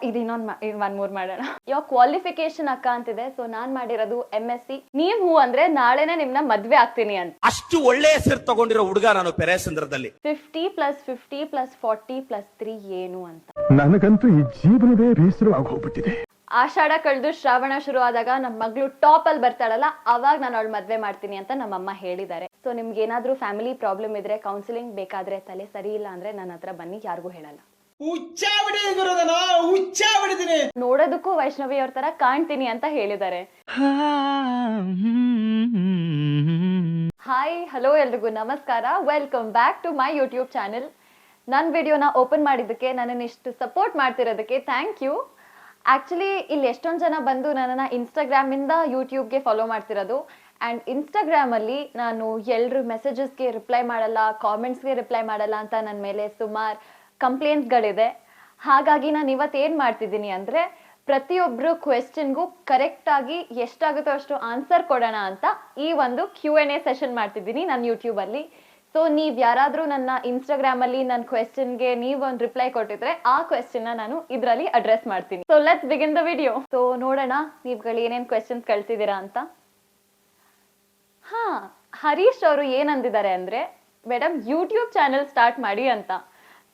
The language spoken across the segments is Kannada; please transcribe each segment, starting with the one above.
ಇದು ಒನ್ ಮೂರ್ ಮಾಡೋಣ. ಇವಾಗ ಕ್ವಾಲಿಫಿಕೇಶನ್ ಅಕ್ಕ ಅಂತಿದೆ. ಸೊ ನಾನ್ ಮಾಡಿರೋದು MSc. ನೀವ್ ಹೂ ಅಂದ್ರೆ ನಾಳೆನೆ ನಿಮ್ನ ಮದ್ವೆ ಆಗ್ತೀನಿ ಅಂತ. ಅಷ್ಟು ಒಳ್ಳೆ ಹೆಸರು ತಗೊಂಡಿರೋ ಹುಡುಗ ನಾನು ಪೆರೇಸಂದ್ರದಲ್ಲಿ. 50 + 50 + 40 + 3 ಏನು ಅಂತ. ನನಗಂತೂ ಈ ಜೀವನವೇ ಬೇಸರವಾಗಿ ಹೋಗ್ಬಿಟ್ಟಿದೆ. ಆಷಾಢ ಕಳೆದು ಶ್ರಾವಣ ಶುರು ಆದಾಗ ನಮ್ಮ ಮಗಳು ಟಾಪ್ ಅಲ್ಲಿ ಬರ್ತಾಳಲ್ಲ, ಅವಾಗ ನಾನು ಅವಳು ಮದ್ವೆ ಮಾಡ್ತೀನಿ ಅಂತ ನಮ್ಮಮ್ಮ ಹೇಳಿದ್ದಾರೆ. ಸೊ ನಿಮ್ಗೆ ಏನಾದ್ರೂ ಫ್ಯಾಮಿಲಿ ಪ್ರಾಬ್ಲಮ್ ಇದ್ರೆ, ಕೌನ್ಸಿಲಿಂಗ್ ಬೇಕಾದ್ರೆ, ತಲೆ ಸರಿ ಇಲ್ಲ ಅಂದ್ರೆ ನನ್ನ ಹತ್ರ ಬನ್ನಿ, ಯಾರಿಗೂ ಹೇಳಲ್ಲ. ನೋಡೋದಕ್ಕೂ ವೈಷ್ಣವಿ ಅವ್ರ ತರ ಕಾಣ್ತೀನಿ ಅಂತ ಹೇಳಿದ್ದಾರೆ. ಹಾಯ್, ಹಲೋ, ಎಲ್ರಿಗೂ ನಮಸ್ಕಾರ. Welcome back to my YouTube channel. ನನ್ನ ವಿಡಿಯೋನ ಓಪನ್ ಮಾಡಿದ್ದಕ್ಕೆ, ನನ್ನನ್ನು ಇಷ್ಟು ಸಪೋರ್ಟ್ ಮಾಡ್ತಿರೋದಕ್ಕೆ ಥ್ಯಾಂಕ್ ಯು. ಆಕ್ಚುಲಿ ಇಲ್ಲಿ ಎಷ್ಟೊಂದು ಜನ ಬಂದು ನನ್ನನ್ನು ಇನ್ಸ್ಟಾಗ್ರಾಮ್ ಇಂದ ಯೂಟ್ಯೂಬ್ಗೆ ಫಾಲೋ ಮಾಡ್ತಿರೋದು. ಆ್ಯಂಡ್ ಇನ್ಸ್ಟಾಗ್ರಾಮ್ ಅಲ್ಲಿ ನಾನು ಎಲ್ಲರ ಮೆಸೇಜಸ್ಗೆ ರಿಪ್ಲೈ ಮಾಡಲ್ಲ, ಕಾಮೆಂಟ್ಸ್ಗೆ ರಿಪ್ಲೈ ಮಾಡಲ್ಲ ಅಂತ ನನ್ನ ಮೇಲೆ ಸುಮಾರು ಕಂಪ್ಲೇಂಟ್ಸ್ಗಳಿದೆ. ಹಾಗಾಗಿ ನಾನು ಇವತ್ತು ಏನು ಮಾಡ್ತಿದ್ದೀನಿ ಅಂದರೆ, ಪ್ರತಿಯೊಬ್ಬರು ಕ್ವೆಶ್ಚನ್ಗೂ ಕರೆಕ್ಟಾಗಿ ಎಷ್ಟಾಗುತ್ತೋ ಅಷ್ಟು ಆನ್ಸರ್ ಕೊಡೋಣ ಅಂತ ಈ ಒಂದು Q&A ಸೆಷನ್ ಮಾಡ್ತಿದ್ದೀನಿ ನಾನು ಯೂಟ್ಯೂಬಲ್ಲಿ. ಸೊ ನೀವು ಯಾರಾದರೂ ನನ್ನ ಇನ್ಸ್ಟಾಗ್ರಾಮಲ್ಲಿ ನನ್ನ ಕ್ವೆಶ್ಚನ್ಗೆ ನೀವು ಒಂದು ರಿಪ್ಲೈ ಕೊಟ್ಟಿದ್ರೆ, ಆ ಕ್ವೆಶ್ಚನ್ನ ನಾನು ಇದರಲ್ಲಿ ಅಡ್ರೆಸ್ ಮಾಡ್ತೀನಿ. So let's begin the video. So ನೋಡೋಣ ನೀವುಗಳು ಏನೇನು ಕ್ವೆಶ್ಚನ್ಸ್ ಕಳ್ಸಿದ್ದೀರಾ ಅಂತ. ಹರೀಶ್ ಅವರು ಏನಂದಿದ್ದಾರೆ ಅಂದರೆ, ಮೇಡಮ್ ಯೂಟ್ಯೂಬ್ ಚಾನೆಲ್ ಸ್ಟಾರ್ಟ್ ಮಾಡಿ ಅಂತ.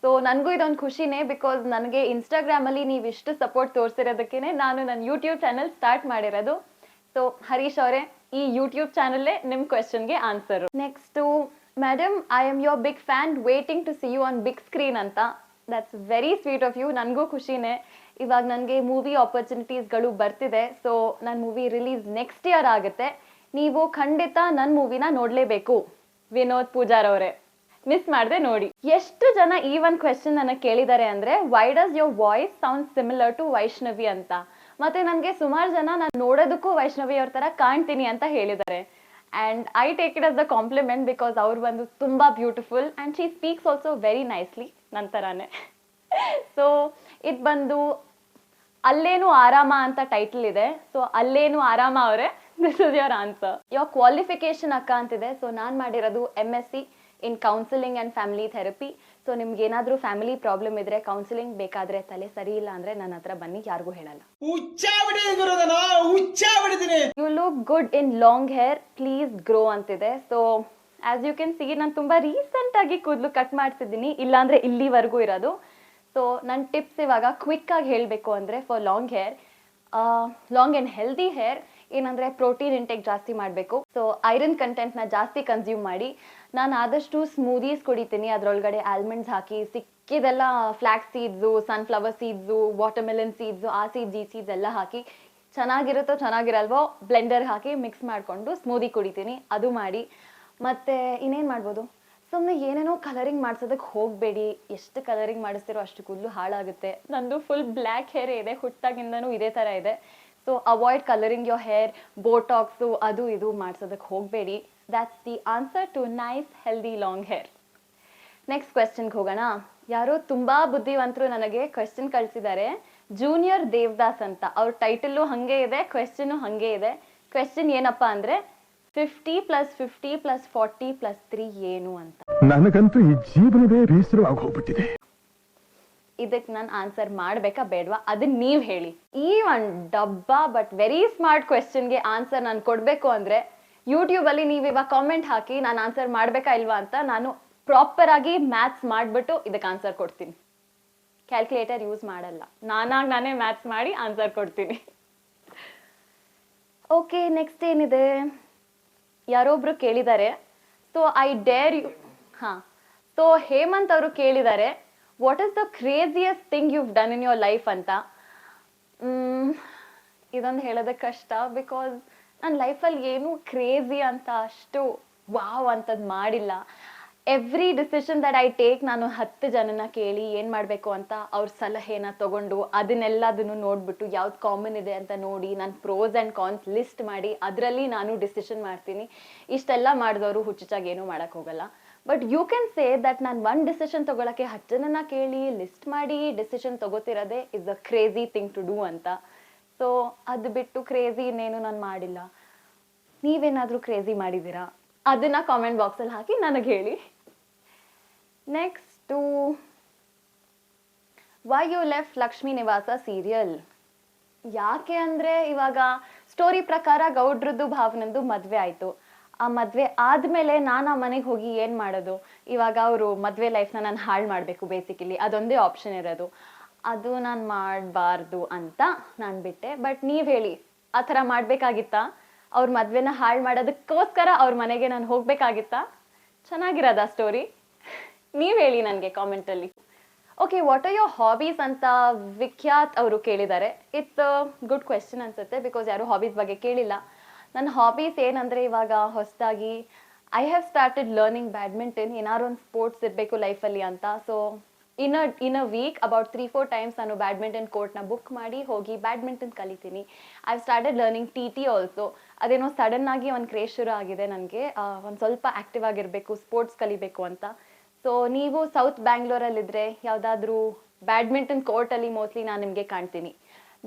ಸೊ ನನಗೂ ಇದೊಂದು ಖುಷಿನೇ, ಬಿಕಾಸ್ ನನಗೆ ಇನ್ಸ್ಟಾಗ್ರಾಮಲ್ಲಿ ನೀವು ಇಷ್ಟು ಸಪೋರ್ಟ್ ತೋರಿಸಿರೋದಕ್ಕೇ ನಾನು ನನ್ನ ಯೂಟ್ಯೂಬ್ ಚಾನೆಲ್ ಸ್ಟಾರ್ಟ್ ಮಾಡಿರೋದು. ಸೊ ಹರೀಶ್ ಅವರೇ, ಈ ಯೂಟ್ಯೂಬ್ ಚಾನಲ್ಲೇ ನಿಮ್ಮ ಕ್ವೆಶ್ಚನ್ಗೆ answer. Next, madam I am your big fan, waiting to see you on big screen ಅಂತ. That's very sweet of you. ನನಗೂ ಖುಷಿನೇ. ಇವಾಗ ನನಗೆ ಮೂವಿ ಆಪರ್ಚುನಿಟೀಸ್ಗಳು ಬರ್ತಿದೆ. ಸೊ ನನ್ನ ಮೂವಿ ರಿಲೀಸ್ ನೆಕ್ಸ್ಟ್ ಇಯರ್ ಆಗುತ್ತೆ. ನೀವು ಖಂಡಿತ ನನ್ನ ಮೂವಿನ ನೋಡಲೇಬೇಕು. ವಿನೋದ್ ಪೂಜಾರ್ ಅವರೇ, ಮಿಸ್ ಮಾಡದೆ ನೋಡಿ. ಎಷ್ಟು ಜನ ಈ ಒಂದು ಕ್ವೆಶ್ಚನ್ ನನಗೆ ಕೇಳಿದ್ದಾರೆ ಅಂದರೆ, why does your voice sound similar to Vaishnavi ಅಂತ. ಮತ್ತೆ ನನಗೆ ಸುಮಾರು ಜನ ನಾನು ನೋಡೋದಕ್ಕೂ ವೈಷ್ಣವಿ ಅವ್ರ ಥರ ಕಾಣ್ತೀನಿ ಅಂತ ಹೇಳಿದ್ದಾರೆ. And I take it as the compliment, because ಅವ್ರು ಬಂದು ತುಂಬ beautiful and she speaks also very nicely, ನನ್ನ ಥರನೇ. ಸೊ ಇದು ಬಂದು ಅಲ್ಲೇನು ಆರಾಮ ಅಂತ ಟೈಟಲ್ ಇದೆ. ಸೊ ಅಲ್ಲೇನು ಆರಾಮ ಅವರೇ, ದಿಸ್ ಇಸ್ ಯೋರ್ ಆನ್ಸರ್. ಇವಾಗ ಕ್ವಾಲಿಫಿಕೇಶನ್ ಅಕ್ಕ ಅಂತಿದೆ. ಸೊ ನಾನು ಮಾಡಿರೋದು MSc in counselling and family therapy. So ನಿಮ್ಗೆ ಏನಾದರೂ ಫ್ಯಾಮಿಲಿ ಪ್ರಾಬ್ಲಮ್ ಇದ್ರೆ, ಕೌನ್ಸಿಲಿಂಗ್ ಬೇಕಾದ್ರೆ, ತಲೆ ಸರಿ ಇಲ್ಲ ಅಂದ್ರೆ ನನ್ನ ಹತ್ರ ಬನ್ನಿ, ಯಾರಿಗೂ ಹೇಳಲ್ಲ. You look good in long hair, please grow ಅಂತಿದೆ. So as you can see, ನಾನು ತುಂಬ ರೀಸೆಂಟಾಗಿ ಕೂದಲು ಕಟ್ ಮಾಡ್ತಿದ್ದೀನಿ, ಇಲ್ಲಾಂದ್ರೆ ಇಲ್ಲಿವರೆಗೂ ಇರೋದು. ಸೊ ನನ್ನ ಟಿಪ್ಸ್ ಇವಾಗ ಕ್ವಿಕ್ ಆಗಿ ಹೇಳಬೇಕು ಅಂದರೆ, for long hair, long and healthy hair ಏನಂದರೆ, ಪ್ರೋಟೀನ್ ಇಂಟೇಕ್ ಜಾಸ್ತಿ ಮಾಡಬೇಕು. ಸೊ ಐರನ್ ಕಂಟೆಂಟ್ನ ಜಾಸ್ತಿ ಕನ್ಸ್ಯೂಮ್ ಮಾಡಿ. ನಾನು ಆದಷ್ಟು ಸ್ಮೂದೀಸ್ ಕುಡಿತೀನಿ, ಅದರೊಳಗಡೆ ಆಲ್ಮಂಡ್ಸ್ ಹಾಕಿ, ಸಿಕ್ಕಿದೆಲ್ಲ flax seeds, sunflower seeds, watermelon seeds, ಆ ಸೀಡ್ಸ್ ಈ ಸೀಡ್ಸ್ ಎಲ್ಲ ಹಾಕಿ, ಚೆನ್ನಾಗಿರುತ್ತೋ ಚೆನ್ನಾಗಿರಲ್ವೋ ಬ್ಲೆಂಡರ್ ಹಾಕಿ ಮಿಕ್ಸ್ ಮಾಡಿಕೊಂಡು ಸ್ಮೂದಿ ಕುಡಿತೀನಿ. ಅದು ಮಾಡಿ. ಮತ್ತು ಇನ್ನೇನು ಮಾಡ್ಬೋದು, ಸುಮ್ಮನೆ ಏನೇನೋ ಕಲರಿಂಗ್ ಮಾಡಿಸೋದಕ್ಕೆ ಹೋಗಬೇಡಿ. ಎಷ್ಟು ಕಲರಿಂಗ್ ಮಾಡಿಸ್ತಿರೋ ಅಷ್ಟು ಕೂದಲು ಹಾಳಾಗುತ್ತೆ. ನಂದು ಫುಲ್ ಬ್ಲ್ಯಾಕ್ ಹೇರೇ ಇದೆ, ಹುಟ್ಟಾಗಿಂದನೂ ಇದೇ ಥರ ಇದೆ. So avoid colouring your hair, botox ಅದು ಇದು ಮಾಡಿಸೋದಕ್ಕೆ ಹೋಗಬೇಡಿ. That's the answer to nice healthy long hair. Next ಕ್ವೆಶ್ಚನ್ಗೆ ಹೋಗೋಣ. ಯಾರೋ ತುಂಬ ಬುದ್ಧಿವಂತರು ನನಗೆ ಕ್ವೆಶ್ಚನ್ ಕಳಿಸಿದ್ದಾರೆ, ಜೂನಿಯರ್ ದೇವದಾಸ್ ಅಂತ. ಅವ್ರ ಟೈಟಲ್ಲು ಹಾಗೆ ಇದೆ, ಕ್ವೆಶ್ಚನ್ನು ಹಾಗೆ ಇದೆ. ಕ್ವೆಶ್ಚನ್ ಏನಪ್ಪ ಅಂದರೆ, 50 + 50 + 40 + 3 ಏನು ಅಂತ. ನನಗಂತೂ ಈ ಜೀವನವೇ ಬೇಸರವಾಗಿ ಹೋಗ್ಬಿಟ್ಟಿದೆ. ಇದಕ್ಕೆ ನಾನು ಆನ್ಸರ್ ಮಾಡಬೇಕಾ ಬೇಡವಾ, ಅದನ್ನ ನೀವು ಹೇಳಿ. ಈ ಒಂದು ಡಬ್ಬಾ ಬಟ್ ವೆರಿ ಸ್ಮಾರ್ಟ್ ಕ್ವೆಶ್ಚನ್ಗೆ ಆನ್ಸರ್ ನಾನು ಕೊಡಬೇಕು ಅಂದರೆ, ಯೂಟ್ಯೂಬಲ್ಲಿ ನೀವು ಇವಾಗ ಕಾಮೆಂಟ್ ಹಾಕಿ ನಾನು ಆನ್ಸರ್ ಮಾಡಬೇಕಾ ಇಲ್ವಾ ಅಂತ. ನಾನು ಪ್ರಾಪರಾಗಿ ಮ್ಯಾಥ್ಸ್ ಮಾಡಿಬಿಟ್ಟು ಇದಕ್ಕೆ ಆನ್ಸರ್ ಕೊಡ್ತೀನಿ. ಕ್ಯಾಲ್ಕುಲೇಟರ್ ಯೂಸ್ ಮಾಡಲ್ಲ, ನಾನೇ ಮ್ಯಾಥ್ಸ್ ಮಾಡಿ ಆನ್ಸರ್ ಕೊಡ್ತೀನಿ. ಓಕೆ, ನೆಕ್ಸ್ಟ್ ಏನಿದೆ, ಯಾರೊಬ್ರು ಕೇಳಿದ್ದಾರೆ. So I dare you. So Hemanth ಅವರು ಕೇಳಿದ್ದಾರೆ, what is the craziest thing you've done in your life ಅಂತ. ಇದೊಂದು ಹೇಳೋದಕ್ಕೆ ಕಷ್ಟ, ಬಿಕಾಸ್ ನನ್ನ ಲೈಫಲ್ಲಿ ಏನೂ ಕ್ರೇಜಿ ಅಂತ ಅಷ್ಟು ವಾವ್ ಅಂಥದ್ದು ಮಾಡಿಲ್ಲ. Every decision that I take, ನಾನು 10 ಜನನ ಕೇಳಿ ಏನು ಮಾಡಬೇಕು ಅಂತ ಅವ್ರ ಸಲಹೆನ ತೊಗೊಂಡು, ಅದನ್ನೆಲ್ಲದನ್ನು ನೋಡಿಬಿಟ್ಟು ಯಾವ್ದು ಕಾಮನ್ ಇದೆ ಅಂತ ನೋಡಿ, ನಾನು ಪ್ರೋಸ್ ಆ್ಯಂಡ್ ಕಾನ್ಸ್ ಲಿಸ್ಟ್ ಮಾಡಿ ಅದರಲ್ಲಿ ನಾನು ಡಿಸಿಷನ್ ಮಾಡ್ತೀನಿ. ಇಷ್ಟೆಲ್ಲ ಮಾಡಿದವರು ಹುಚ್ಚುಚ್ಚಾಗಿ ಏನೂ ಮಾಡೋಕ್ಕೆ ಹೋಗಲ್ಲ. But you can say that ನಾನು ಒಂದು ಡಿಸಿಷನ್ ತೊಗೊಳಕ್ಕೆ 10 ಜನನ ಕೇಳಿ ಲಿಸ್ಟ್ ಮಾಡಿ ಡಿಸಿಷನ್ ತೊಗೋತಿರೋದೇ is a crazy thing to do ಅಂತ. ಸೊ ಅದು ಬಿಟ್ಟು ಕ್ರೇಜಿ ಇನ್ನೇನು ನಾನು ಮಾಡಿಲ್ಲ. ನೀವೇನಾದರೂ ಕ್ರೇಜಿ ಮಾಡಿದ್ದೀರಾ? ಅದನ್ನು ಕಾಮೆಂಟ್ ಬಾಕ್ಸಲ್ಲಿ ಹಾಕಿ ನನಗೆ ಹೇಳಿ. Next, why you left Lakshmi Nivasa serial? ಯಾಕೆ ಅಂದ್ರೆ ಇವಾಗ ಸ್ಟೋರಿ ಪ್ರಕಾರ ಗೌಡ್ರದ್ದು ಭಾವನಂದು ಮದ್ವೆ ಆಯ್ತು. ಆ ಮದ್ವೆ ಆದ್ಮೇಲೆ ನಾನು ಆ ಮನೆಗೆ ಹೋಗಿ ಏನ್ ಮಾಡೋದು? ಇವಾಗ ಅವರು ಮದ್ವೆ ಲೈಫ್ನ ನಾನು ಹಾಳು ಮಾಡ್ಬೇಕು ಬೇಸಿಕಲಿ, ಅದೊಂದೇ ಆಪ್ಷನ್ ಇರೋದು. ಅದು ನಾನು ಮಾಡಬಾರ್ದು ಅಂತ ನಾನು ಬಿಟ್ಟೆ. ಬಟ್ ನೀವ್ ಹೇಳಿ, ಆ ಥರ ಮಾಡ್ಬೇಕಾಗಿತ್ತಾ? ಅವ್ರ ಮದ್ವೆನ ಹಾಳು ಮಾಡೋದಕ್ಕೋಸ್ಕರ ಅವ್ರ ಮನೆಗೆ ನಾನು ಹೋಗ್ಬೇಕಾಗಿತ್ತಾ? ಚೆನ್ನಾಗಿರೋದ ಸ್ಟೋರಿ? ನೀವ್ ಹೇಳಿ ನನಗೆ ಕಾಮೆಂಟಲ್ಲಿ. Okay, what are your hobbies ಅಂತ ವಿಖ್ಯಾತ್ ಅವರು ಕೇಳಿದ್ದಾರೆ. ಇಟ್ಸ್ ಗುಡ್ ಕ್ವೆಶ್ಚನ್ ಅನ್ಸುತ್ತೆ, ಬಿಕಾಸ್ ಯಾರು ಹಾಬೀಸ್ ಬಗ್ಗೆ ಕೇಳಿಲ್ಲ. ನನ್ನ ಹಾಬೀಸ್ ಏನಂದ್ರೆ ಇವಾಗ ಹೊಸದಾಗಿ I have started learning badminton. ಏನಾದ್ರು ಒಂದು ಸ್ಪೋರ್ಟ್ಸ್ ಇರಬೇಕು ಲೈಫಲ್ಲಿ ಅಂತ. So in a week about 3-4 times ನಾನು ಬ್ಯಾಡ್ಮಿಂಟನ್ ಕೋರ್ಟ್ನ ಬುಕ್ ಮಾಡಿ ಹೋಗಿ ಬ್ಯಾಡ್ಮಿಂಟನ್ ಕಲಿತೀನಿ. I have started learning T also. ಅದೇನೋ ಸಡನ್ ಆಗಿ ಒಂದು ಕ್ರೇಜ್ ಶುರು ಆಗಿದೆ ನನಗೆ, ಒಂದು ಸ್ವಲ್ಪ ಆಕ್ಟಿವ್ ಆಗಿರಬೇಕು, ಸ್ಪೋರ್ಟ್ಸ್ ಕಲಿಬೇಕು ಅಂತ. ಸೊ ನೀವು ಸೌತ್ ಬ್ಯಾಂಗ್ಳೂರಲ್ಲಿದ್ದರೆ ಯಾವುದಾದ್ರೂ ಬ್ಯಾಡ್ಮಿಂಟನ್ ಕೋರ್ಟಲ್ಲಿ ಮೋಸ್ಟ್ಲಿ ನಾನು ನಿಮಗೆ ಕಾಣ್ತೀನಿ.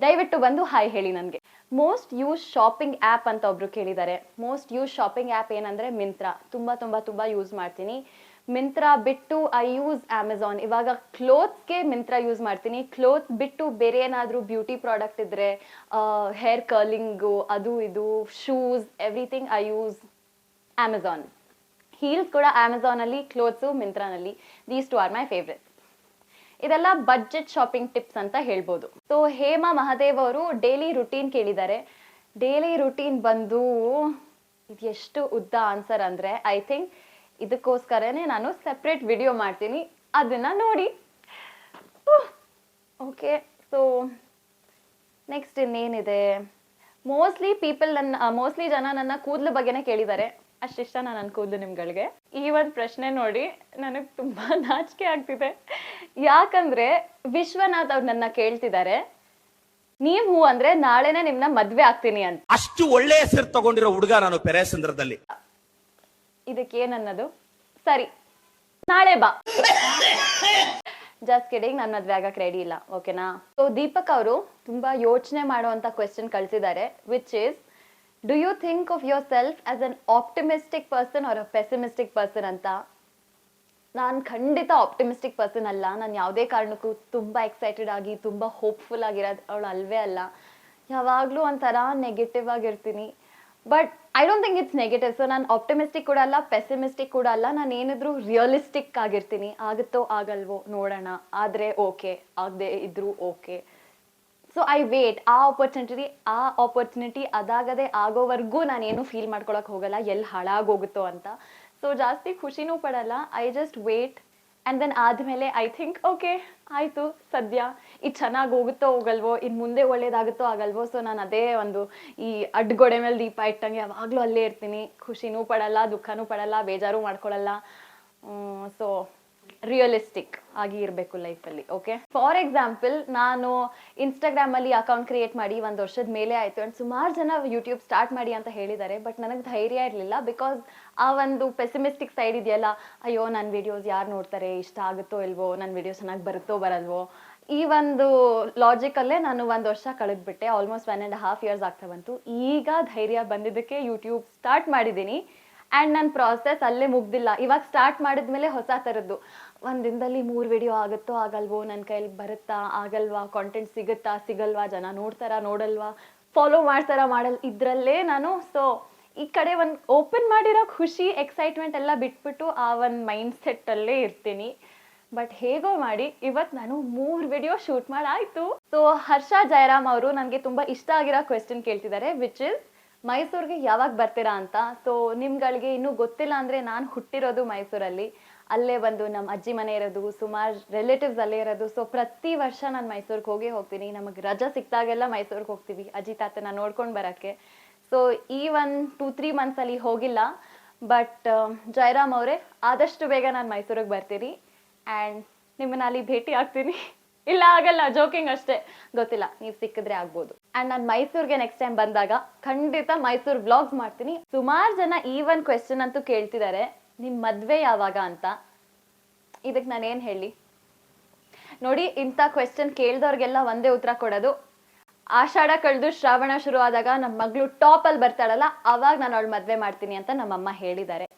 ದಯವಿಟ್ಟು ಬಂದು ಹಾಯ್ ಹೇಳಿ ನನಗೆ. ಮೋಸ್ಟ್ ಯೂಸ್ ಶಾಪಿಂಗ್ ಆ್ಯಪ್ ಅಂತ ಒಬ್ರು ಕೇಳಿದ್ದಾರೆ. ಮೋಸ್ಟ್ ಯೂಸ್ ಶಾಪಿಂಗ್ ಆ್ಯಪ್ ಏನಂದರೆ ಮಿಂತ್ರಾ. ತುಂಬ ಯೂಸ್ ಮಾಡ್ತೀನಿ. ಮಿಂತ್ರಾ ಬಿಟ್ಟು ಐ ಯೂಸ್ ಅಮೆಝಾನ್. ಇವಾಗ ಕ್ಲೋತ್ಸ್ಗೆ ಮಿಂತ್ರಾ ಯೂಸ್ ಮಾಡ್ತೀನಿ. ಕ್ಲೋತ್ಸ್ ಬಿಟ್ಟು ಬೇರೆ ಏನಾದರೂ ಬ್ಯೂಟಿ ಪ್ರಾಡಕ್ಟ್ ಇದ್ದರೆ, ಹೇರ್ ಕರ್ಲಿಂಗು, ಅದು ಇದು, shoes, everything I use Amazon. Heels ಕೂಡ ಅಮೆಝಾನಲ್ಲಿ, ಕ್ಲೋತ್ಸು ಮಿಂತ್ರಾನಲ್ಲಿ. These two are my favourite. ಇದೆಲ್ಲ ಬಡ್ಜೆಟ್ ಶಾಪಿಂಗ್ ಟಿಪ್ಸ್ ಅಂತ ಹೇಳ್ಬೋದು. ಸೊ ಹೇಮಾ ಮಹಾದೇವ್ ಅವರು ಡೈಲಿ ರುಟೀನ್ ಕೇಳಿದ್ದಾರೆ. ಡೈಲಿ ರುಟೀನ್ ಬಂದು ಇದು ಎಷ್ಟು ಉದ್ದ ಆನ್ಸರ್ ಅಂದರೆ ಐ ಥಿಂಕ್ ಇದಕ್ಕೋಸ್ಕರನೇ ನಾನು ಸೆಪ್ರೇಟ್ ವಿಡಿಯೋ ಮಾಡ್ತೀನಿ, ಅದನ್ನ ನೋಡಿ. ಓಕೆ, ಸೊ ನೆಕ್ಸ್ಟ್ ಇನ್ನೇನಿದೆ? ಮೋಸ್ಟ್ಲಿ ಜನ ನನ್ನ ಕೂದಲು ಬಗ್ಗೆನೇ ಕೇಳಿದ್ದಾರೆ. ಅಷ್ಟಿಷ್ಟ ನನ್ನ ಕೂದಲು ನಿಮ್ಗಳಿಗೆ. ಈ ಒಂದು ಪ್ರಶ್ನೆ ನೋಡಿ ನನಗೆ ತುಂಬಾ ನಾಚಿಕೆ ಆಗ್ತಿದೆ. ಯಾಕಂದ್ರೆ ವಿಶ್ವನಾಥ್ ಅವ್ರು ನನ್ನ ಕೇಳ್ತಿದ್ದಾರೆ, ನೀವ್ ಹೂ ಅಂದ್ರೆ ನಾಳೆನೆ ನಿಮ್ನ ಮದ್ವೆ ಆಗ್ತೀನಿ ಅಂತ. ಅಷ್ಟು ಒಳ್ಳೆ ಹೆಸರು ತಗೊಂಡಿರೋ ಹುಡುಗ ನಾನು ಪೆರೇಸಂದ್ರದಲ್ಲಿ. ಇದಕ್ಕೇನನ್ನೋದು? ಸರಿ, ನಾಳೆ ಬಾ. ಜಸ್ಟ್ ಕಿಡಿಂಗ್, ನಾನು ಮದ್ವೆ ಆಗಕ್ಕೆ ರೆಡಿ ಇಲ್ಲ, ಓಕೆನಾ? ಸೊ ದೀಪಕ್ ಅವರು ತುಂಬಾ ಯೋಚನೆ ಮಾಡುವಂತ ಕ್ವೆಶ್ಚನ್ ಕಳ್ಸಿದ್ದಾರೆ, which is, do you think of yourself as an optimistic person or a pessimistic person ಅಂತ. ನಾನು ಖಂಡಿತ ಆಪ್ಟಿಮಿಸ್ಟಿಕ್ ಪರ್ಸನ್ ಅಲ್ಲ. ನಾನು ಯಾವುದೇ ಕಾರಣಕ್ಕೂ ತುಂಬ ಎಕ್ಸೈಟೆಡ್ ಆಗಿ ತುಂಬ ಹೋಪ್ಫುಲ್ ಆಗಿರೋದು ಅವಳು ಅಲ್ವೇ ಅಲ್ಲ. ಯಾವಾಗಲೂ ಒಂಥರ ನೆಗೆಟಿವ್ ಆಗಿರ್ತೀನಿ. But I don't think it's negative. So ನಾನು ಆಪ್ಟಿಮಿಸ್ಟಿಕ್ ಕೂಡ ಅಲ್ಲ, ಪೆಸಿಮಿಸ್ಟಿಕ್ ಕೂಡ ಅಲ್ಲ. ನಾನು ಏನಿದ್ರು ರಿಯಲಿಸ್ಟಿಕ್ ಆಗಿರ್ತೀನಿ. ಆಗುತ್ತೋ ಆಗಲ್ವೋ ನೋಡೋಣ, ಆದರೆ ಓಕೆ, ಆಗದೆ ಇದ್ರೂ ಓಕೆ. So I wait. ಆ ಆಪರ್ಚುನಿಟಿ ಅದಾಗದೆ ಆಗೋವರೆಗೂ ನಾನೇನು ಫೀಲ್ ಮಾಡ್ಕೊಳಕ್ ಹೋಗಲ್ಲ ಎಲ್ಲಿ ಹಾಳಾಗೋಗುತ್ತೋ ಅಂತ. ಸೊ ಜಾಸ್ತಿ ಖುಷಿನೂ ಪಡಲ್ಲ. I just wait and then ಆದಮೇಲೆ ಐ ಥಿಂಕ್ ಓಕೆ ಆಯಿತು, ಸದ್ಯ ಇದು ಚೆನ್ನಾಗಿ ಹೋಗುತ್ತೋ ಹೋಗಲ್ವೋ, ಇನ್ನು ಮುಂದೆ ಒಳ್ಳೇದಾಗುತ್ತೋ ಆಗಲ್ವೋ. ಸೊ ನಾನು ಅದೇ ಒಂದು ಈ ಅಡ್ಗೋಡೆ ಮೇಲೆ ದೀಪ ಇಟ್ಟಂಗೆ ಯಾವಾಗಲೂ ಅಲ್ಲೇ ಇರ್ತೀನಿ. ಖುಷಿನೂ ಪಡಲ್ಲ, ದುಃಖನೂ ಪಡಲ್ಲ, ಬೇಜಾರು ಮಾಡ್ಕೊಳ್ಳಲ್ಲ. ಸೊ ರಿಯಲಿಸ್ಟಿಕ್ ಆಗಿ ಇರಬೇಕು ಲೈಫಲ್ಲಿ. ಓಕೆ, ಫಾರ್ ಎಕ್ಸಾಂಪಲ್ ನಾನು ಇನ್ಸ್ಟಾಗ್ರಾಮಲ್ಲಿ ಅಕೌಂಟ್ ಕ್ರಿಯೇಟ್ ಮಾಡಿ 1 ವರ್ಷದ ಮೇಲೆ ಆಯಿತು. ಆ್ಯಂಡ್ ಸುಮಾರು ಜನ ಯೂಟ್ಯೂಬ್ ಸ್ಟಾರ್ಟ್ ಮಾಡಿ ಅಂತ ಹೇಳಿದ್ದಾರೆ. ಬಟ್ ನನಗೆ ಧೈರ್ಯ ಇರಲಿಲ್ಲ, ಬಿಕಾಸ್ ಆ ಒಂದು ಪೆಸಿಮಿಸ್ಟಿಕ್ ಸೈಡ್ ಇದೆಯಲ್ಲ, ಅಯ್ಯೋ ನನ್ನ ವಿಡಿಯೋಸ್ ಯಾರು ನೋಡ್ತಾರೆ, ಇಷ್ಟ ಆಗುತ್ತೋ ಇಲ್ವೋ, ನನ್ನ ವಿಡಿಯೋಸ್ ಚೆನ್ನಾಗಿ ಬರುತ್ತೋ ಬರಲ್ವೋ, ಈ ಒಂದು ಲಾಜಿಕಲ್ಲೇ ನಾನು 1 ವರ್ಷ ಕಳೆದ್ಬಿಟ್ಟೆ. ಆಲ್ಮೋಸ್ಟ್ 1.5 years ಆಗ್ತಾ ಬಂತು. ಈಗ ಧೈರ್ಯ ಬಂದಿದ್ದಕ್ಕೆ ಯೂಟ್ಯೂಬ್ ಸ್ಟಾರ್ಟ್ ಮಾಡಿದ್ದೀನಿ. ಆ್ಯಂಡ್ ನನ್ನ ಪ್ರಾಸೆಸ್ ಅಲ್ಲೇ ಮುಗ್ದಿಲ್ಲ. ಇವಾಗ ಸ್ಟಾರ್ಟ್ ಮಾಡಿದ್ಮೇಲೆ ಹೊಸ ಥರದ್ದು, ಒಂದು ದಿನದಲ್ಲಿ 3 ವಿಡಿಯೋ ಆಗುತ್ತೋ ಆಗಲ್ವೋ, ನನ್ನ ಕೈಲಿ ಬರುತ್ತಾ ಆಗಲ್ವಾ, ಕಾಂಟೆಂಟ್ ಸಿಗುತ್ತಾ ಸಿಗಲ್ವಾ, ಜನ ನೋಡ್ತಾರಾ ನೋಡಲ್ವಾ, ಫಾಲೋ ಮಾಡ್ತಾರಾ ಮಾಡಲ್, ಇದರಲ್ಲೇ ನಾನು ಸೊ ಈ ಕಡೆ ಒಂದು ಓಪನ್ ಮಾಡಿರೋ ಖುಷಿ, ಎಕ್ಸೈಟ್ಮೆಂಟ್ ಎಲ್ಲ ಬಿಟ್ಬಿಟ್ಟು ಆ ಒಂದು ಮೈಂಡ್ ಸೆಟ್ಟಲ್ಲೇ ಇರ್ತೀನಿ. ಬಟ್ ಹೇಗೋ ಮಾಡಿ ಇವತ್ತು ನಾನು 3 ವಿಡಿಯೋ ಶೂಟ್ ಮಾಡಿ ಆಯಿತು. ಸೊ ಹರ್ಷ ಜಯರಾಮ್ ಅವರು ನನಗೆ ತುಂಬ ಇಷ್ಟ ಆಗಿರೋ ಕ್ವೆಶ್ಚನ್ ಕೇಳ್ತಿದ್ದಾರೆ, ವಿಚ್ ಇಸ್, ಮೈಸೂರಿಗೆ ಯಾವಾಗ ಬರ್ತೀರಾ ಅಂತ. ಸೊ ನಿಮ್ಗಳಿಗೆ ಇನ್ನೂ ಗೊತ್ತಿಲ್ಲ ಅಂದರೆ ನಾನು ಹುಟ್ಟಿರೋದು ಮೈಸೂರಲ್ಲಿ. ಅಲ್ಲೇ ಬಂದು ನಮ್ಮ ಅಜ್ಜಿ ಮನೆ ಇರೋದು, ಸುಮಾರು ರಿಲೇಟಿವ್ಸ್ ಅಲ್ಲೇ ಇರೋದು. ಸೊ ಪ್ರತಿ ವರ್ಷ ನಾನು ಮೈಸೂರಿಗೆ ಹೋಗ್ತೀನಿ. ನಮಗೆ ರಜಾ ಸಿಕ್ತಾಗೆಲ್ಲ ಮೈಸೂರಿಗೆ ಹೋಗ್ತೀವಿ ಅಜ್ಜಿ ತಾತನ ನೋಡ್ಕೊಂಡು ಬರೋಕ್ಕೆ. ಸೊ ಈ 1-2-3 ಮಂತ್ಸಲ್ಲಿ ಹೋಗಿಲ್ಲ. ಬಟ್ ಜಯರಾಮ್ ಅವರೇ, ಆದಷ್ಟು ಬೇಗ ನಾನು ಮೈಸೂರಿಗೆ ಬರ್ತೀನಿ ಆ್ಯಂಡ್ ನಿಮ್ಮನ್ನ ಅಲ್ಲಿ ಭೇಟಿ ಆಗ್ತೀನಿ. ಇಲ್ಲ ಆಗಲ್ಲ, ಜೋಕಿಂಗ್ ಅಷ್ಟೇ, ಗೊತ್ತಿಲ್ಲ, ನೀವು ಸಿಕ್ಕಿದ್ರೆ ಆಗ್ಬೋದು. ಆ್ಯಂಡ್ ನಾನು ಮೈಸೂರಿಗೆ ನೆಕ್ಸ್ಟ್ ಟೈಮ್ ಬಂದಾಗ ಖಂಡಿತ ಮೈಸೂರು ವ್ಲಾಗ್ಸ್ ಮಾಡ್ತೀನಿ. ಸುಮಾರು ಜನ ಈ ಒಂದು ಕ್ವೆಶ್ಚನ್ ಅಂತೂ ಕೇಳ್ತಿದ್ದಾರೆ, ನಿಮ್ಮ ಮದುವೆ ಯಾವಾಗ ಅಂತ. ಇದಕ್ಕೆ ನಾನೇನು ಹೇಳಿ ನೋಡಿ, ಇಂಥ ಕ್ವೆಶ್ಚನ್ ಕೇಳಿದವ್ರಿಗೆಲ್ಲ ಒಂದೇ ಉತ್ತರ ಕೊಡೋದು, ಆಷಾಢ ಕಳೆದು ಶ್ರಾವಣ ಶುರು ಆದಾಗ ನಮ್ಮ ಮಗಳು ಟಾಪಲ್ಲಿ ಬರ್ತಾಳಲ್ಲ, ಅವಾಗ ನಾನು ಅವಳು ಮದುವೆ ಮಾಡ್ತೀನಿ ಅಂತ ನಮ್ಮಮ್ಮ ಹೇಳಿದ್ದಾರೆ.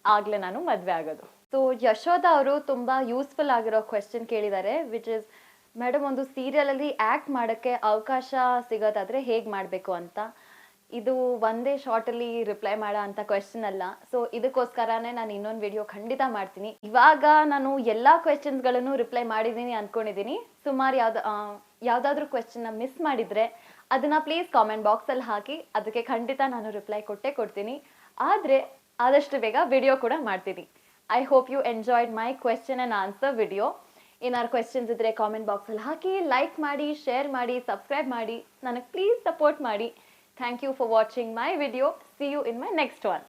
ಆಗಲೇ ನಾನು ಮದುವೆ ಆಗೋದು. ಸೊ ಯಶೋಧ ಅವರು ತುಂಬ ಯೂಸ್ಫುಲ್ ಆಗಿರೋ ಕ್ವೆಶ್ಚನ್ ಕೇಳಿದ್ದಾರೆ, ವಿಚ್ ಇಸ್, ಮೇಡಮ್ ಒಂದು ಸೀರಿಯಲಲ್ಲಿ ಆ್ಯಕ್ಟ್ ಮಾಡೋಕ್ಕೆ ಅವಕಾಶ ಸಿಗೋದಾದರೆ ಹೇಗೆ ಮಾಡಬೇಕು ಅಂತ. ಇದು ಒಂದೇ ಶಾರ್ಟಲ್ಲಿ ರಿಪ್ಲೈ ಮಾಡೋ ಅಂಥ ಕ್ವೆಶ್ಚನ್ ಅಲ್ಲ. ಸೊ ಇದಕ್ಕೋಸ್ಕರನೇ ನಾನು ಇನ್ನೊಂದು ವಿಡಿಯೋ ಖಂಡಿತ ಮಾಡ್ತೀನಿ. ಇವಾಗ ನಾನು ಎಲ್ಲ ಕ್ವೆಶ್ಚನ್ಸ್ಗಳನ್ನು ರಿಪ್ಲೈ ಮಾಡಿದ್ದೀನಿ ಅಂದ್ಕೊಂಡಿದ್ದೀನಿ. ಸುಮಾರು ಯಾವುದಾದ್ರೂ ಕ್ವೆಶ್ಚನ್ನ ಮಿಸ್ ಮಾಡಿದರೆ ಅದನ್ನು ಪ್ಲೀಸ್ ಕಾಮೆಂಟ್ ಬಾಕ್ಸಲ್ಲಿ ಹಾಕಿ, ಅದಕ್ಕೆ ಖಂಡಿತ ನಾನು ರಿಪ್ಲೈ ಕೊಡ್ತೀನಿ. ಆದರೆ ಆದಷ್ಟು ಬೇಗ ವಿಡಿಯೋ ಕೂಡ ಮಾಡ್ತೀನಿ. I hope you enjoyed my question and answer video. ಏನಾದ್ರು ಕ್ವೆಶ್ಚನ್ಸ್ ಇದ್ದರೆ ಕಾಮೆಂಟ್ ಬಾಕ್ಸಲ್ಲಿ ಹಾಕಿ, ಲೈಕ್ ಮಾಡಿ, ಶೇರ್ ಮಾಡಿ, ಸಬ್ಸ್ಕ್ರೈಬ್ ಮಾಡಿ, ನನಗೆ ಪ್ಲೀಸ್ ಸಪೋರ್ಟ್ ಮಾಡಿ. Thank you for watching my video. See you in my next one.